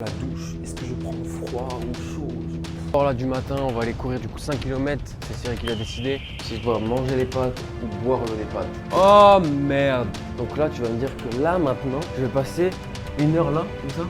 La douche, est-ce que je prends froid ou chaud? Alors là du matin, on va aller courir du coup 5 km, c'est Cyril qui l'a décidé. Si je dois manger les pâtes ou boire l'eau des pâtes. Oh merde! Donc là tu vas me dire que là maintenant, je vais passer une heure là, comme ça.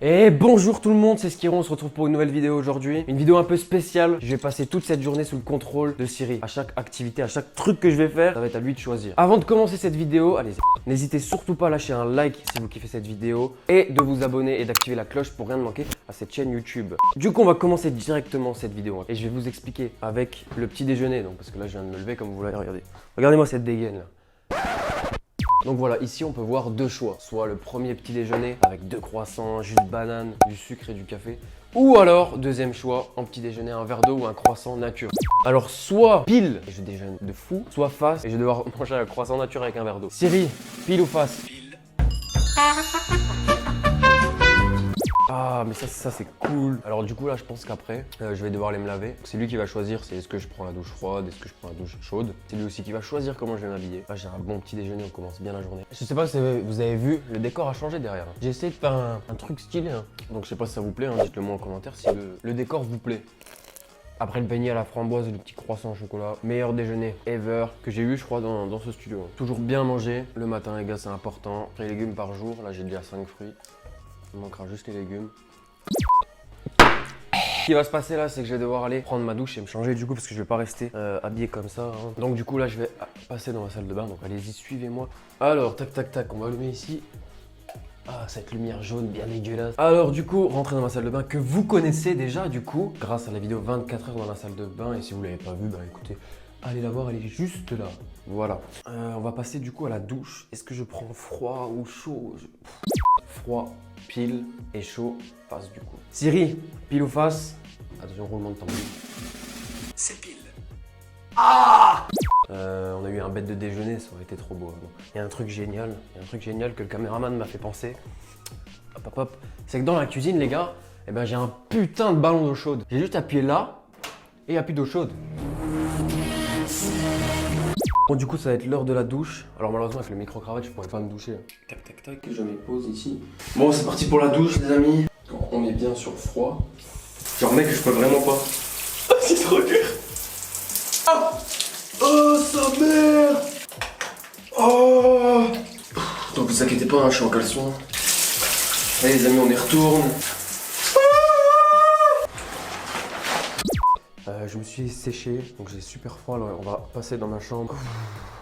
Et bonjour tout le monde, c'est Skiron, on se retrouve pour une nouvelle vidéo aujourd'hui. Une vidéo un peu spéciale, je vais passer toute cette journée sous le contrôle de Cyril. À chaque activité, à chaque truc que je vais faire, ça va être à lui de choisir. Avant de commencer cette vidéo, allez-y, n'hésitez surtout pas à lâcher un like si vous kiffez cette vidéo et de vous abonner et d'activer la cloche pour rien ne manquer à cette chaîne YouTube. Du coup, on va commencer directement cette vidéo et je vais vous expliquer avec le petit déjeuner. Donc, parce que là, je viens de me lever comme vous l'avez regardé. Regardez-moi cette dégaine là. Donc voilà, ici on peut voir deux choix. Soit le premier petit déjeuner avec 2 croissants, jus de banane, du sucre et du café. Ou alors, deuxième choix, en petit déjeuner, un verre d'eau ou un croissant nature. Alors soit pile, et je déjeune de fou, soit face, et je vais devoir manger un croissant nature avec un verre d'eau. Siri, pile ou face? Pile. Ah mais ça c'est cool. Alors du coup là je pense qu'après je vais devoir aller me laver. C'est lui qui va choisir, c'est est-ce que je prends la douche froide, est-ce que je prends la douche chaude. C'est lui aussi qui va choisir comment je vais m'habiller. Là j'ai un bon petit déjeuner, on commence bien la journée. Je sais pas si vous avez vu, le décor a changé derrière. J'ai essayé de faire un truc stylé hein. Donc je sais pas si ça vous plaît, hein. Dites-le moi en commentaire si le décor vous plaît. Après le beignet à la framboise et le petit croissant au chocolat, meilleur déjeuner ever que j'ai eu je crois dans ce studio. Toujours bien manger, le matin les gars c'est important. 3 légumes par jour, là j'ai déjà 5 fruits. Il manquera juste les légumes. Ce qui va se passer là, c'est que je vais devoir aller prendre ma douche et me changer du coup parce que je vais pas rester habillé comme ça. Hein. Donc du coup là, je vais passer dans ma salle de bain. Donc allez-y, suivez-moi. Alors, tac, tac, tac, on va allumer ici. Ah, cette lumière jaune bien dégueulasse. Alors du coup, rentrez dans ma salle de bain que vous connaissez déjà du coup grâce à la vidéo 24 heures dans la salle de bain. Et si vous l'avez pas vue, bah écoutez, allez la voir, elle est juste là. Voilà. On va passer du coup à la douche. Est-ce que je prends froid ou chaud? Froid, pile et chaud, face du coup. Siri, pile ou face? Attention, roulement de tambour. C'est pile. Ah! On a eu un bête de déjeuner, ça aurait été trop beau. Il y a un truc génial, que le caméraman m'a fait penser. Hop hop hop. C'est que dans la cuisine, les gars, eh ben, j'ai un putain de ballon d'eau chaude. J'ai juste appuyé là et il n'y a plus d'eau chaude. Bon du coup ça va être l'heure de la douche. Alors malheureusement avec le micro-cravate je pourrais pas me doucher. Tac tac tac, je mets pause ici. Bon c'est parti pour la douche les amis. On est bien sur froid. Genre mec je peux vraiment pas. Ah c'est trop dur. Ah oh sa mère. Oh. Donc vous inquiétez pas hein, je suis en caleçon. Allez les amis on y retourne. Je me suis séché, donc j'ai super froid, alors on va passer dans ma chambre.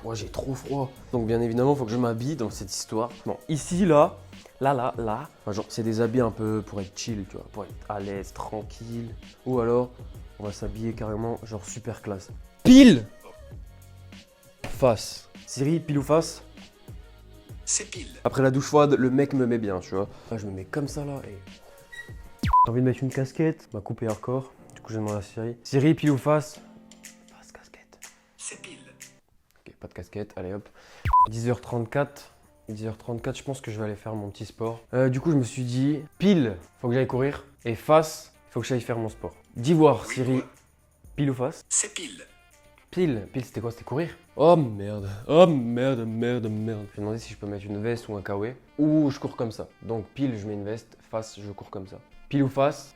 Moi j'ai trop froid. Donc bien évidemment, il faut que je m'habille dans cette histoire. Bon, ici, là. Enfin, genre, c'est des habits un peu pour être chill, tu vois, pour être à l'aise, tranquille. Ou alors, on va s'habiller carrément, genre super classe. Pile! Face. Siri, pile ou face? C'est pile. Après la douche froide, le mec me met bien, tu vois. Là, je me mets comme ça, là, et... J'ai envie de mettre une casquette, ma coupe est hardcore. Je demande à Siri. Siri, pile ou face? Face, casquette. C'est pile. Ok, pas de casquette, allez hop. 10h34. 10h34, je pense que je vais aller faire mon petit sport. Du coup, je me suis dit, pile, faut que j'aille courir. Et face, faut que j'aille faire mon sport. Dis voir, oui, Siri, pile ou face? C'est pile. Pile, c'était quoi? C'était courir? Oh merde, merde. Je vais demander si je peux mettre une veste ou un kawaii. Ou je cours comme ça. Donc pile, je mets une veste, face, je cours comme ça. Pile ou face?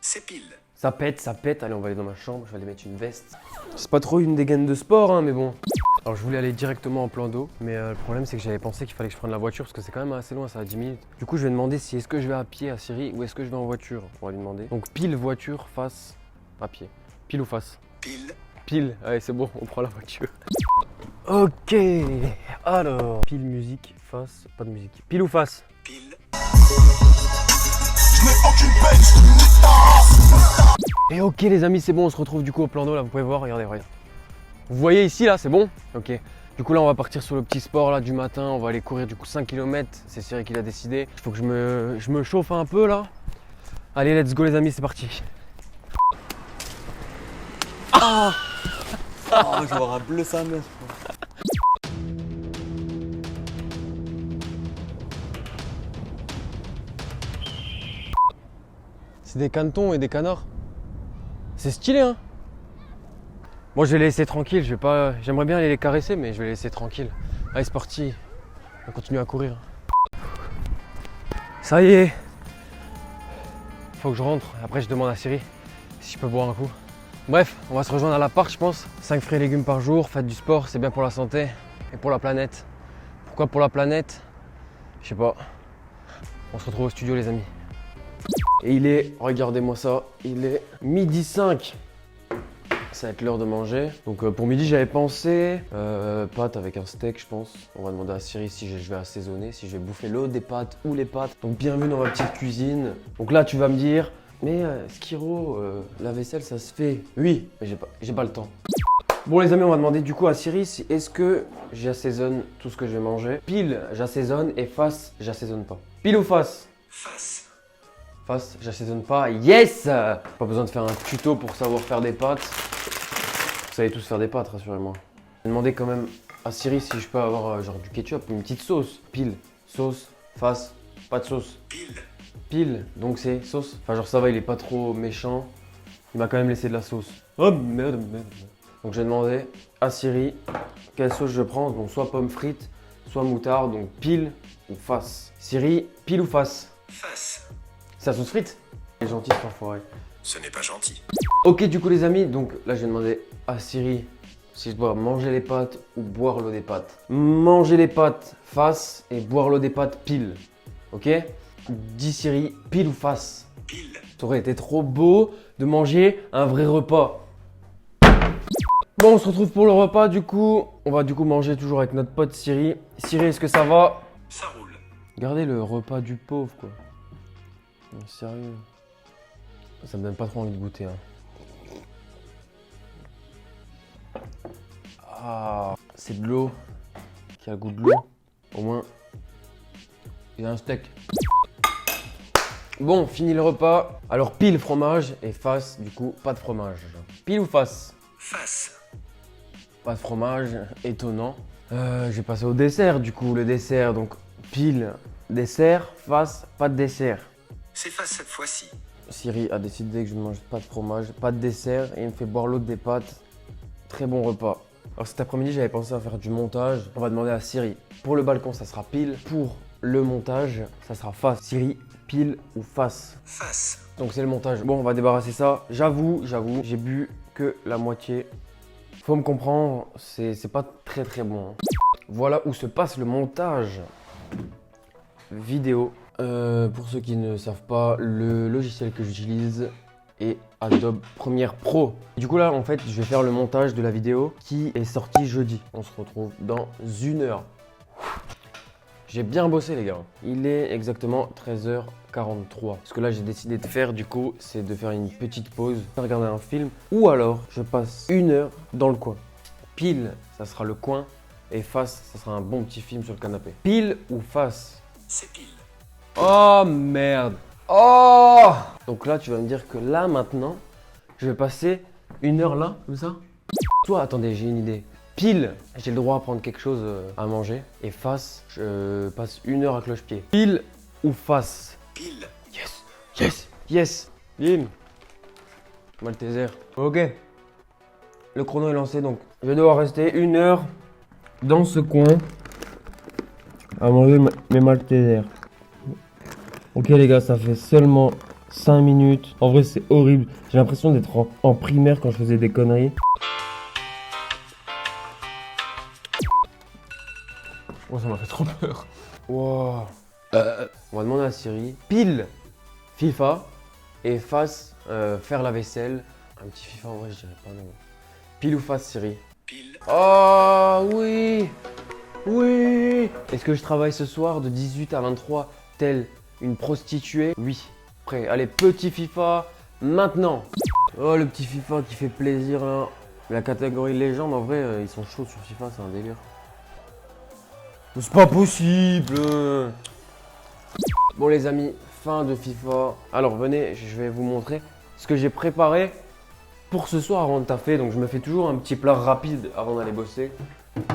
C'est pile. Ça pète. Allez, on va aller dans ma chambre, je vais aller mettre une veste. C'est pas trop une dégaine de sport, hein, mais bon. Alors, je voulais aller directement en plan d'eau, mais le problème, c'est que j'avais pensé qu'il fallait que je prenne la voiture parce que c'est quand même assez loin, ça a 10 minutes. Du coup, je vais demander si est-ce que je vais à pied à Siri ou est-ce que je vais en voiture. On va lui demander. Donc, pile voiture, face, à pied. Pile ou face? Pile. Pile, allez, c'est bon, on prend la voiture. Ok, alors. Pile, musique, face, pas de musique. Pile ou face? Pile. Et ok les amis, c'est bon, on se retrouve du coup au plan d'eau là, vous pouvez voir, regardez. Vous voyez ici là, c'est bon? Ok. Du coup là on va partir sur le petit sport là du matin, on va aller courir du coup 5 km, c'est Cyril qui l'a décidé. Il faut que je me chauffe un peu là. Allez, let's go les amis, c'est parti. Ah oh, je vais avoir un bleu sa mère. C'est des canetons et des canards. C'est stylé hein. Moi je vais les laisser tranquilles, j'aimerais bien aller les caresser mais je vais les laisser tranquilles. Allez c'est parti, on continue à courir. Ça y est, faut que je rentre. Après, je demande à Siri si je peux boire un coup. Bref, on va se rejoindre à l'appart, je pense. 5 fruits et légumes par jour, faites du sport, c'est bien pour la santé et pour la planète. Pourquoi pour la planète? Je sais pas. On se retrouve au studio, les amis. Et il est, regardez-moi ça, il est 12h05. Ça va être l'heure de manger. Donc pour midi, j'avais pensé pâtes avec un steak, je pense. On va demander à Siri si je vais assaisonner, si je vais bouffer l'eau des pâtes ou les pâtes. Donc bienvenue dans ma petite cuisine. Donc là, tu vas me dire, mais Skiro, la vaisselle, ça se fait. Oui, mais j'ai pas le temps. Bon les amis, on va demander du coup à Siri si est-ce que j'assaisonne tout ce que je vais manger. Pile, j'assaisonne et face, j'assaisonne pas. Pile ou face? Face. Face, j'assaisonne pas. Yes! Pas besoin de faire un tuto pour savoir faire des pâtes. Vous savez tous faire des pâtes, rassurez-moi. J'ai demandé quand même à Siri si je peux avoir genre du ketchup ou une petite sauce. Pile, sauce, face, pas de sauce. Pile. Pile, donc c'est sauce. Enfin genre ça va, il est pas trop méchant. Il m'a quand même laissé de la sauce. Oh merde. Donc j'ai demandé à Siri quelle sauce je prends. Donc soit pommes frites, soit moutarde. Donc pile ou face. Siri, pile ou face? Face. C'est la sauce frite? Il est gentil cet enfoiré. Ce n'est pas gentil. Ok du coup les amis, donc là j'ai demandé à Siri si je dois manger les pâtes ou boire l'eau des pâtes. Manger les pâtes face et boire l'eau des pâtes pile. Ok? Dis Siri, pile ou face? Pile. Ça aurait été trop beau de manger un vrai repas. Bon, on se retrouve pour le repas du coup. On va du coup manger toujours avec notre pote Siri. Siri, est-ce que ça va? Ça roule. Regardez le repas du pauvre quoi. Non, sérieux. Ça me donne pas trop envie de goûter. Hein. Ah, c'est de l'eau qui a le goût de l'eau. Au moins, il y a un steak. Bon, fini le repas. Alors pile fromage et face, du coup, pas de fromage. Pile ou face? Face. Pas de fromage, étonnant. J'ai passé au dessert, du coup, le dessert. Donc pile, dessert, face, pas de dessert. C'est face cette fois-ci. Siri a décidé que je ne mange pas de fromage, pas de dessert et il me fait boire l'eau des pâtes. Très bon repas. Alors cet après-midi, j'avais pensé à faire du montage. On va demander à Siri. Pour le balcon, ça sera pile. Pour le montage, ça sera face. Siri, pile ou face? Face. Donc c'est le montage. Bon, on va débarrasser ça. J'avoue, j'ai bu que la moitié. Faut me comprendre, c'est pas très bon. Hein. Voilà où se passe le montage vidéo. Pour ceux qui ne savent pas, le logiciel que j'utilise est Adobe Premiere Pro. Du coup là en fait je vais faire le montage de la vidéo qui est sortie jeudi. On se retrouve dans 1 heure. J'ai bien bossé les gars. Il est exactement 13h43. Ce que là j'ai décidé de faire du coup c'est de faire une petite pause, regarder un film ou alors je passe 1 heure dans le coin. Pile ça sera le coin et face ça sera un bon petit film sur le canapé. Pile ou face? C'est pile. Oh merde. Oh. Donc là tu vas me dire que là maintenant je vais passer 1 heure là comme ça. Toi attendez j'ai une idée. Pile j'ai le droit à prendre quelque chose à manger et face je passe 1 heure à cloche-pied. Pile ou face? Pile. Yes. Bim. Malteser. Ok. Le chrono est lancé donc je vais devoir rester 1 heure dans ce coin à manger mes Maltesers. Ok les gars, ça fait seulement 5 minutes. En vrai c'est horrible. J'ai l'impression d'être en primaire quand je faisais des conneries. Oh ça m'a fait trop peur. Wow. On va demander à Siri. Pile FIFA et face faire la vaisselle. Un petit FIFA en vrai je dirais pas non. Pile ou face Siri? Pile. Oh oui. Est-ce que je travaille ce soir de 18 à 23 tel une prostituée? Oui. Prêt. Allez, petit FIFA, maintenant. Oh, le petit FIFA qui fait plaisir. Hein. La catégorie légende, en vrai, ils sont chauds sur FIFA, c'est un délire. Mais c'est pas possible. Bon, les amis, fin de FIFA. Alors, venez, je vais vous montrer ce que j'ai préparé pour ce soir avant de taffer. Donc, je me fais toujours un petit plat rapide avant d'aller bosser.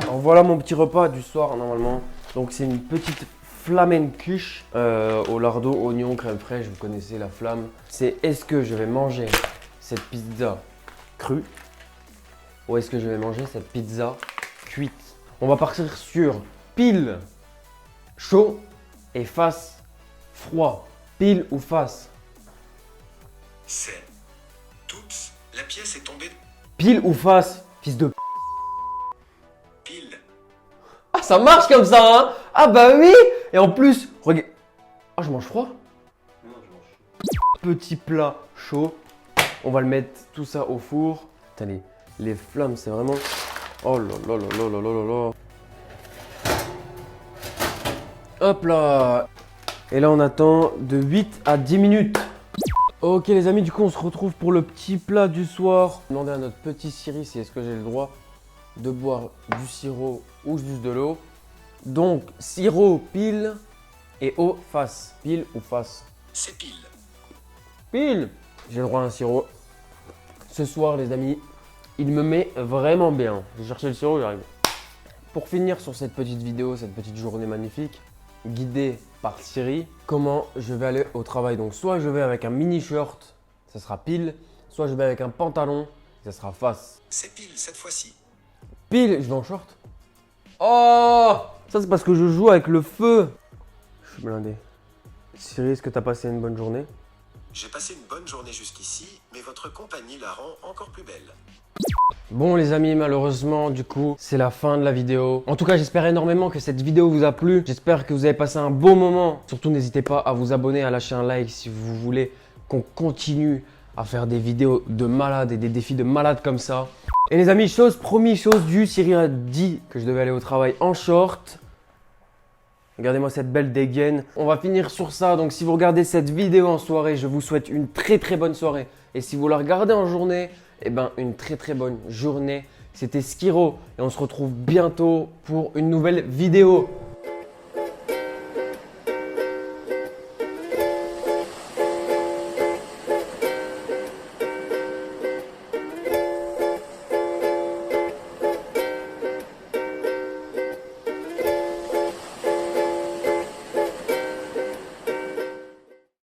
Alors, voilà mon petit repas du soir, normalement. Donc, c'est une petite flamencuche au lardo, oignon, crème fraîche, vous connaissez la flamme. C'est est-ce que je vais manger cette pizza crue ou est-ce que je vais manger cette pizza cuite? On va partir sur pile chaud et face froid. Pile ou face? C'est. Oups, la pièce est tombée. Pile ou face, fils de p. Pile. Ah, ça marche comme ça, hein? Ah bah oui! Et en plus, regarde. Ah, je mange froid? Non, je mange. Petit plat chaud. On va le mettre tout ça au four. Putain, les flammes, c'est vraiment... Oh là là là là là là là là. Hop là. Et là, on attend de 8 à 10 minutes. Ok les amis, du coup, on se retrouve pour le petit plat du soir. Demander à notre petit Siri si est-ce que j'ai le droit de boire du sirop ou juste de l'eau. Donc, sirop pile et eau face. Pile ou face? C'est pile. Pile. J'ai le droit à un sirop. Ce soir, les amis, il me met vraiment bien. J'ai cherché le sirop, j'arrive. Pour finir sur cette petite vidéo, cette petite journée magnifique, guidée par Siri, comment je vais aller au travail. Donc, soit je vais avec un mini short, ça sera pile. Soit je vais avec un pantalon, ça sera face. C'est pile cette fois-ci. Pile, je vais en short. Oh! Ça, c'est parce que je joue avec le feu. Je suis blindé. Siri, est-ce que tu as passé une bonne journée? J'ai passé une bonne journée jusqu'ici, mais votre compagnie la rend encore plus belle. Bon les amis, malheureusement du coup c'est la fin de la vidéo. En tout cas j'espère énormément que cette vidéo vous a plu. J'espère que vous avez passé un beau moment. Surtout n'hésitez pas à vous abonner, à lâcher un like si vous voulez qu'on continue à faire des vidéos de malades et des défis de malades comme ça. Et les amis, chose promis, chose due, Siri a dit que je devais aller au travail en short. Regardez-moi cette belle dégaine. On va finir sur ça. Donc si vous regardez cette vidéo en soirée, je vous souhaite une très très bonne soirée. Et si vous la regardez en journée, eh ben une très très bonne journée. C'était Skiro et on se retrouve bientôt pour une nouvelle vidéo.